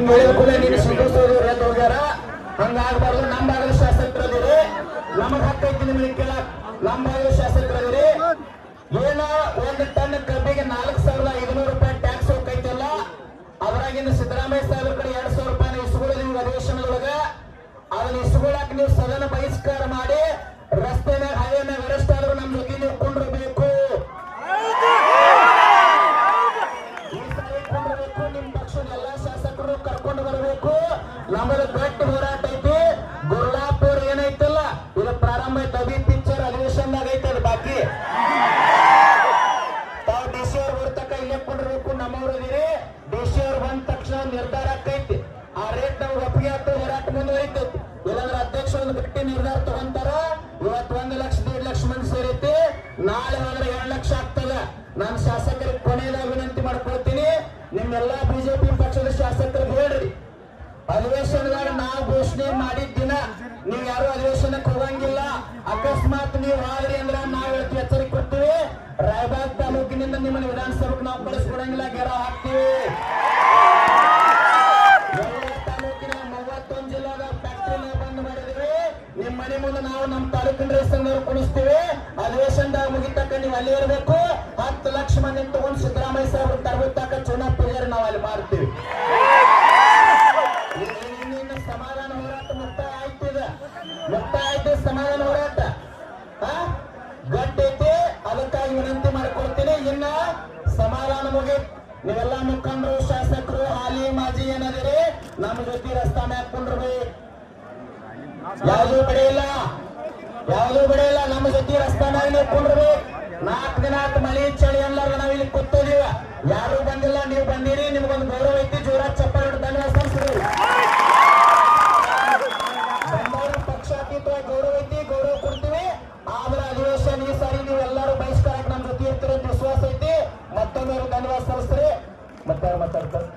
ನೀನು ಸಿಂಧೂರು ಎದ್ದು ಹೋಗ್ಯಾರ ಹಂಗಾಗಬಾರ್ದು. ನಮ್ಮ ಭಾಗದ ಶಾಸಕರದಿರಿ, ನಮಗ್ ಹಕ್ಕೈತಿ ನಿಮಗೆ ಕೇಳಕ್. ನಮ್ಮ ಭಾಗದ ಶಾಸಕರದಿರಿ, ಏನ 1 ಟನ್ ಕಬ್ಬಿಗೆ 4,500 ರೂಪಾಯಿ ಟ್ಯಾಕ್ಸ್ ಹೋಗ್ತೈತಿಲ್ಲ, ಅದ್ರಾಗಿನ ಸಿದ್ದರಾಮಯ್ಯ ಸಾಹೇಬ್ರ ಕಡೆ 2,000 ರೂಪಾಯಿ ಇಸ್ಕೊಳ್ಳೋದು ಅಧಿವೇಶನದೊಳಗ. ಅದನ್ನ ಇಸ್ಕೊಳಕ್ ನೀವು ಸದನ ಬಹಿಷ್ಕಾರ ಮಾಡಿ ರಸ್ತೆ ಮ್ಯಾಗ ಹೈವೇ ಮ್ಯಾಗ ಅರೆಸ್ಟ್ ಆದ್ರೂ ನಮ್ ಜೊತೆ ನೀವು ಕೊಂಡಿರ್ಬೇಕು. ಈ ಸಾರಿ ಕೊಂಡಿರ್ಬೇಕು. ನಿಮ್ ಪಕ್ಷದ ಎಲ್ಲಾ ಶಾಸಕರು ಕರ್ಕೊಂಡು ಬರಬೇಕು. ನಮ್ಮದು ಗಟ್ಟ ಹೋರಾಟ ಐತಿ. ಗುರ್ಲಾಪುರ್ ಏನೈತಲ್ಲ, ಇದು ಪ್ರಾರಂಭ ಐತಿ. ಅಭಿ ಪಿಕ್ಚರ್ ಅಧಿವೇಶನದಾಗ ಐತೆ, ಅದು ಬಾಕಿ. ತಾವು ಡಿಸಿ ಅವ್ರು ಬರ್ತಕ್ಕ ಇಲ್ಲೇ ಕೊಂಡಿರ್ಬೇಕು. ನಮ್ಮವ್ರದಿರಿ, ಡಿಸಿ ಅವ್ರು ಬಂದ ತಕ್ಷಣ ನಿರ್ಧಾರ ಆಕೈತಿ. ಆ ರೇಟ್ ನಮ್ಗೆ ಒಪ್ಪಿಗೆ ಆಗ್ತದೆ, ಹೋರಾಟ ಮುಂದುವರಿತೈತಿ. ಇಲ್ಲಾಂದ್ರೆ ಅಧ್ಯಕ್ಷ ಒಂದು ಗಟ್ಟಿ ನಿರ್ಧಾರ ತಗೊಂತಾರ. ಇವತ್ತು 1 ಲಕ್ಷ 1.5 ಲಕ್ಷ ಮಂದಿ ಸೇರೈತಿ, ನಾಳೆ ಹೋದ್ರೆ 2 ಲಕ್ಷ ಆಗ್ತದ. ನಾನು ಶಾಸಕರಿಗೆ ಕೊನೆಯದಾಗ ವಿನಂತಿ ಮಾಡ್ಕೊಳ್ತೀನಿ, ನಿಮ್ಮೆಲ್ಲಾ ಬಿಜೆಪಿ ಪಕ್ಷದ ಶಾಸಕರಿಗೆ ಹೇಳ್ರಿ, ಅಧಿವೇಶನದಾಗ ನಾವು ಘೋಷಣೆ ಮಾಡಿದ ದಿನ ನೀವು ಯಾರು ಅಧಿವೇಶನಕ್ಕೆ ಹೋಗಂಗಿಲ್ಲ. ಅಕಸ್ಮಾತ್ ನೀವು ಆದ್ರಿ ಅಂದ್ರೆ ನಾವು ಹೇಳ್ತೀವಿ, ಎಚ್ಚರಿಕೆ ಕೊಡ್ತೀವಿ. ರಾಯಬಾಗ್ ತಾಲೂಕಿನಿಂದ ನಿಮ್ಮನ್ನ ವಿಧಾನಸಭೆಗೆ ನಾವು ಕಳಿಸ್ಕೊಡಂಗಿಲ್ಲ, ಗೆರ ಹಾಕ್ತೀವಿ. ತಾಲೂಕಿನ 31 ಜಿಲ್ಲಾದ ಫ್ಯಾಕ್ಟರಿನ ಬಂದ್ ಮಾಡಿದ್ವಿ. ನಿಮ್ ಮನೆ ಮುಂದೆ ನಾವು ನಮ್ಮ ತಾಲೂಕಿನ ರೈತರನ್ನು ಕುಣಿಸ್ತೀವಿ. ಅಧಿವೇಶನದಾಗ ಮುಗಿತಕ್ಕ ನೀವು ಅಲ್ಲಿ ಇರಬೇಕು. 10 ಲಕ್ಷ ಮಂದಿ ತಗೊಂಡು ಸಿದ್ದರಾಮಯ್ಯ ಸಾಹೇಬ್ರು ತರಬೇಕ ಚುನಾವಣಾ ಪರಿಹಾರ ನಾವು ಅಲ್ಲಿ ಮಾಡ್ತೀವಿ. ಸಮಾಧಾನ ಹೋರಾಟ ಮುಕ್ತಾಯ ಆಯ್ತು. ಮುಕ್ತಾಯ ಆಯ್ತು, ಸಮಾಧಾನ ಹೋರಾಟ ಗಟ್ಟೈತಿ. ಅದಕ್ಕಾಗಿ ವಿನಂತಿ ಮಾಡಿಕೊಡ್ತೀನಿ. ಇನ್ನ ಸಮಾಧಾನ ಮುಗಿ ನೀವೆಲ್ಲಾ ಮುಖಂಡರು, ಶಾಸಕರು, ಹಾಲಿ ಮಾಜಿ ಏನದಿರಿ, ನಮ್ಮ ಜೊತೆ ರಸ್ತಾ ಮ್ಯಾಗ ಕುಂಡ್ರಿ. ಯಾವ್ದು ಬೆಳೆಯಿಲ್ಲ, ಯಾವ್ದು ಬೆಳೆಯಿಲ್ಲ. ನಮ್ಮ ಜೊತೆ ರಸ್ತಾ ಮ್ಯಾಗ ನೀವು ಕುಂಡ್ರಿ. 4 ದಿನ ಆಯ್ತು ಮಳಿ ಚಳಿ ಎಲ್ಲಾರು ನಾವ್ ಇಲ್ಲಿ ಕೂತೋದಿವ. ಯಾರು ಬಂದಿಲ್ಲ, ನೀವು ಬಂದಿರಿ. ನಿಮ್ಗೊಂದು ಗೌರವ ಐತಿ. ಜೋರ ಚಪ್ಪಾಳೆ ಧನ್ಯವಾದ ಸಲ್ಲಿಸ್ರಿ. ಬಂದವರು ಪಕ್ಷಾತೀತವಾಗಿ ಗೌರವ ಐತಿ, ಗೌರವ ಕೊಡ್ತೀವಿ. ಆದ್ರೆ ಅಧಿವೇಶನ ಈ ಸಾರಿ ನೀವು ಎಲ್ಲರೂ ಬಹಿಷ್ಕಾರಕ್ಕೆ ನಮ್ಮ ಜೊತೆ ಇರ್ತೀರ ಅಂತ ವಿಶ್ವಾಸ ಐತಿ. ಮತ್ತೊಂದು ಧನ್ಯವಾದ ಸಲ್ಲಿಸ್ರಿ. ಮತ್ತೆ ಮಾತಾಡ್ತಾರೆ.